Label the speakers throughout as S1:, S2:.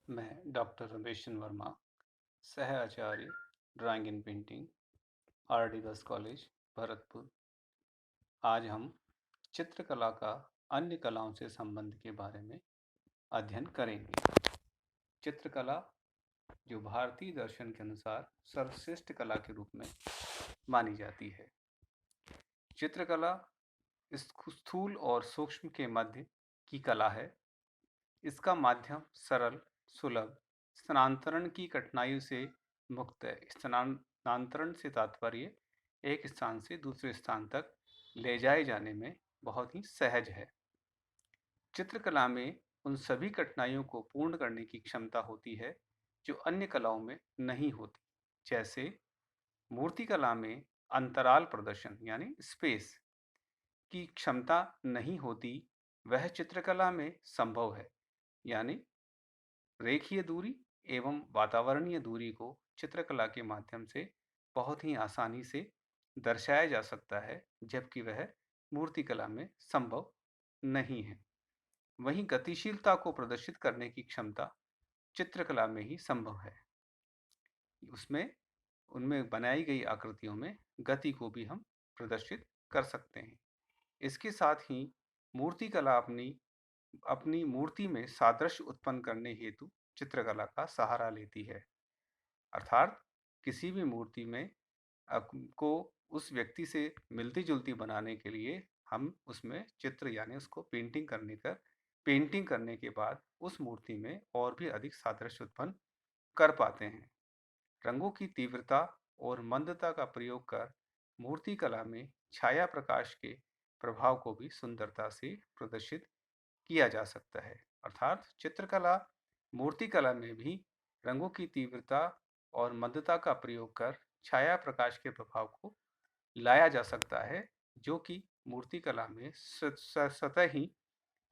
S1: मैं डॉक्टर रमेश चंद्र वर्मा, सह आचार्य drawing and painting, R D बस कॉलेज, भरतपुर। आज हम चित्रकला का अन्य कलाओं से संबंध के बारे में अध्ययन करेंगे। चित्रकला, जो भारतीय दर्शन के अनुसार सर्वश्रेष्ठ कला के रूप में मानी जाती है। चित्रकला स्थूल और सूक्ष्म के मध्य की कला है। इसका माध्यम सरल, सुलभ, स्थानांतरण की कठिनाइयों से मुक्त है। स्थानांतरण से तात्पर्य एक स्थान से दूसरे स्थान तक ले जाए जाने में बहुत ही सहज है। चित्रकला में उन सभी कठिनाइयों को पूर्ण करने की क्षमता होती है जो अन्य कलाओं में नहीं होती। जैसे मूर्तिकला में अंतराल प्रदर्शन यानी स्पेस की क्षमता नहीं होती, वह चित्रकला में संभव है। यानी रेखीय दूरी एवं वातावरणीय दूरी को चित्रकला के माध्यम से बहुत ही आसानी से दर्शाया जा सकता है, जबकि वह मूर्तिकला में संभव नहीं है। वहीं गतिशीलता को प्रदर्शित करने की क्षमता चित्रकला में ही संभव है। उसमें उनमें बनाई गई आकृतियों में गति को भी हम प्रदर्शित कर सकते हैं। इसके साथ ही मूर्तिकला अपनी अपनी मूर्ति में सादृश्य उत्पन्न करने हेतु चित्रकला का सहारा लेती है। अर्थात किसी भी मूर्ति में को उस व्यक्ति से मिलती-जुलती बनाने के लिए हम उसमें चित्र यानी उसको पेंटिंग करने के बाद उस मूर्ति में और भी अधिक सादृश्य उत्पन्न कर पाते हैं। रंगों की तीव्रता और मंदता का प्रयोग कर मूर्तिकला में छाया प्रकाश के प्रभाव को भी सुंदरता से प्रदर्शित किया जा सकता है। अर्थात चित्रकला, मूर्तिकला में भी रंगों की तीव्रता और मंदता का प्रयोग कर छाया प्रकाश के प्रभाव को लाया जा सकता है, जो कि मूर्तिकला में स्वतः ही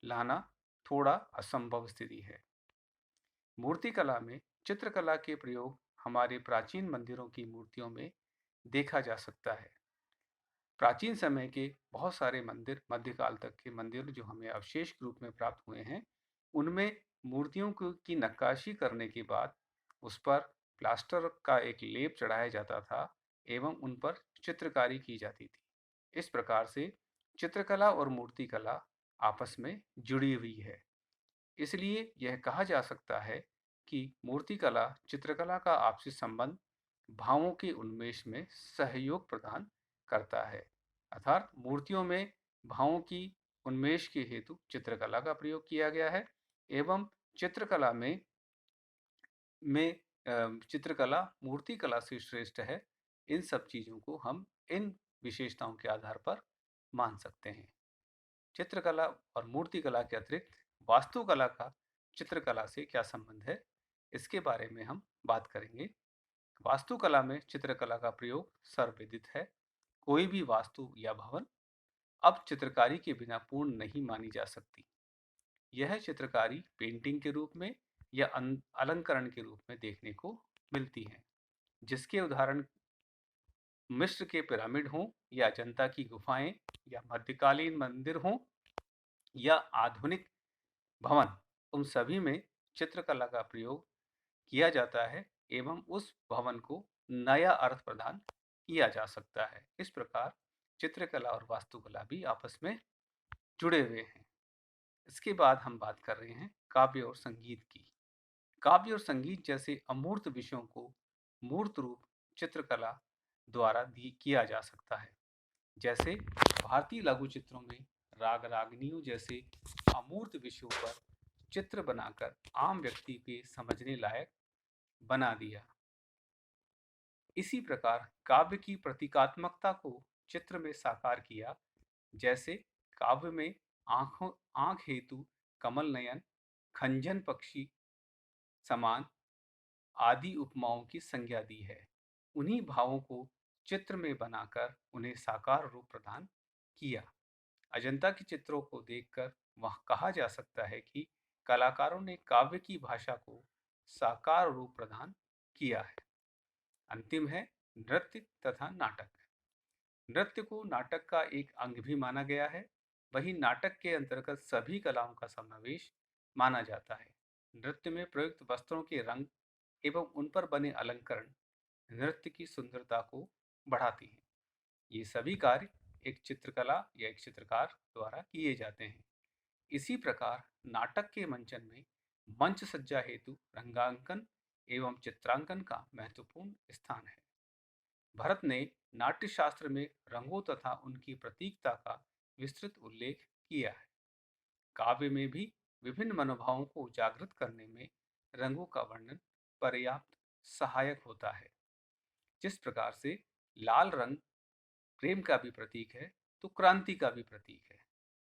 S1: लाना थोड़ा असंभव स्थिति है। मूर्तिकला में चित्रकला के प्रयोग हमारे प्राचीन मंदिरों की मूर्तियों में देखा जा सकता है। प्राचीन समय के बहुत सारे मंदिर, मध्यकाल तक के मंदिर जो हमें अवशेष के रूप में प्राप्त हुए हैं, उनमें मूर्तियों की नक्काशी करने के बाद उस पर प्लास्टर का एक लेप चढ़ाया जाता था एवं उन पर चित्रकारी की जाती थी। इस प्रकार से चित्रकला और मूर्तिकला आपस में जुड़ी हुई है। इसलिए यह कहा जा सकता है कि मूर्तिकला चित्रकला का आपसी संबंध भावों के उन्मेष में सहयोग प्रदान करता है। अर्थात मूर्तियों में भावों की उन्मेष के हेतु चित्रकला का प्रयोग किया गया है एवं चित्रकला में चित्रकला मूर्तिकला से श्रेष्ठ है। इन सब चीज़ों को हम इन विशेषताओं के आधार पर मान सकते हैं। चित्रकला और मूर्तिकला के अतिरिक्त वास्तुकला का चित्रकला से क्या संबंध है, इसके बारे में हम बात करेंगे। वास्तुकला में चित्रकला का प्रयोग सर्वविदित है। कोई भी वास्तु या भवन अब चित्रकारी के बिना पूर्ण नहीं मानी जा सकती। यह चित्रकारी पेंटिंग के रूप में या अलंकरण के रूप में देखने को मिलती है, जिसके उदाहरण मिस्र के पिरामिड हों या अजंता की गुफाएं या मध्यकालीन मंदिर हों या आधुनिक भवन, उन सभी में चित्रकला का प्रयोग किया जाता है एवं उस भवन को नया अर्थ प्रदान किया जा सकता है। इस प्रकार चित्रकला और वास्तुकला भी आपस में जुड़े हुए हैं। इसके बाद हम बात कर रहे हैं काव्य और संगीत की। काव्य और संगीत जैसे अमूर्त विषयों को मूर्त रूप चित्रकला द्वारा किया जा सकता है। जैसे भारतीय लघु चित्रों में राग रागनियों जैसे अमूर्त विषयों पर चित्र बनाकर आम व्यक्ति के समझने लायक बना दिया। इसी प्रकार काव्य की प्रतीकात्मकता को चित्र में साकार किया। जैसे काव्य में आंख हेतु कमल नयन, खंजन पक्षी समान आदि उपमाओं की संज्ञा दी है। उन्हीं भावों को चित्र में बनाकर उन्हें साकार रूप प्रदान किया। अजंता के चित्रों को देखकर वह कहा जा सकता है कि कलाकारों ने काव्य की भाषा को साकार रूप प्रदान किया है। अंतिम है नृत्य तथा नाटक। नृत्य को नाटक का एक अंग भी माना गया है। वही नाटक के अंतर्गत सभी कलाओं का समावेश माना जाता है। नृत्य में प्रयुक्त वस्त्रों के रंग एवं उन पर बने अलंकरण नृत्य की सुंदरता को बढ़ाती हैं। ये सभी कार्य एक चित्रकला या एक चित्रकार द्वारा किए जाते हैं। इसी प्रकार नाटक के मंचन में मंच सज्जा हेतु रंगांकन एवं चित्रांकन का महत्वपूर्ण स्थान है। भरत ने नाट्य शास्त्र में रंगों तथा उनकी प्रतीकता का विस्तृत उल्लेख किया है। काव्य में भी विभिन्न मनोभावों को जागृत करने में रंगों का वर्णन पर्याप्त सहायक होता है। जिस प्रकार से लाल रंग प्रेम का भी प्रतीक है, तो क्रांति का भी प्रतीक है।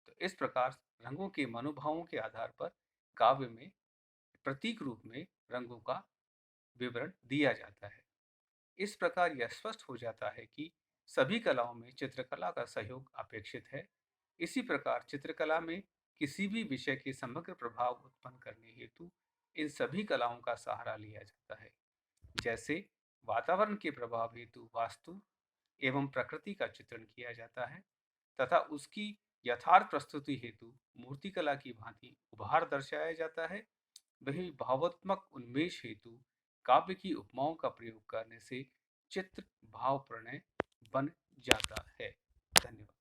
S1: तो इस प्रकार रंगों के मनोभावों के आधार पर काव्य में प्रतीक रूप में रंगों का विवरण दिया जाता है। इस प्रकार यह स्पष्ट हो जाता है कि सभी कलाओं में चित्रकला का सहयोग अपेक्षित है। इसी प्रकार चित्रकला में किसी भी विषय के समग्र प्रभाव उत्पन्न करने हेतु इन सभी कलाओं का सहारा लिया जाता है। जैसे वातावरण के प्रभाव हेतु वास्तु एवं प्रकृति का चित्रण किया जाता है तथा उसकी यथार्थ प्रस्तुति हेतु मूर्तिकला की भांति उपहार दर्शाया जाता है। वही भावात्मक उन्मेष हेतु काव्य की उपमाओं का प्रयोग करने से चित्र भाव प्रणय बन जाता है। धन्यवाद।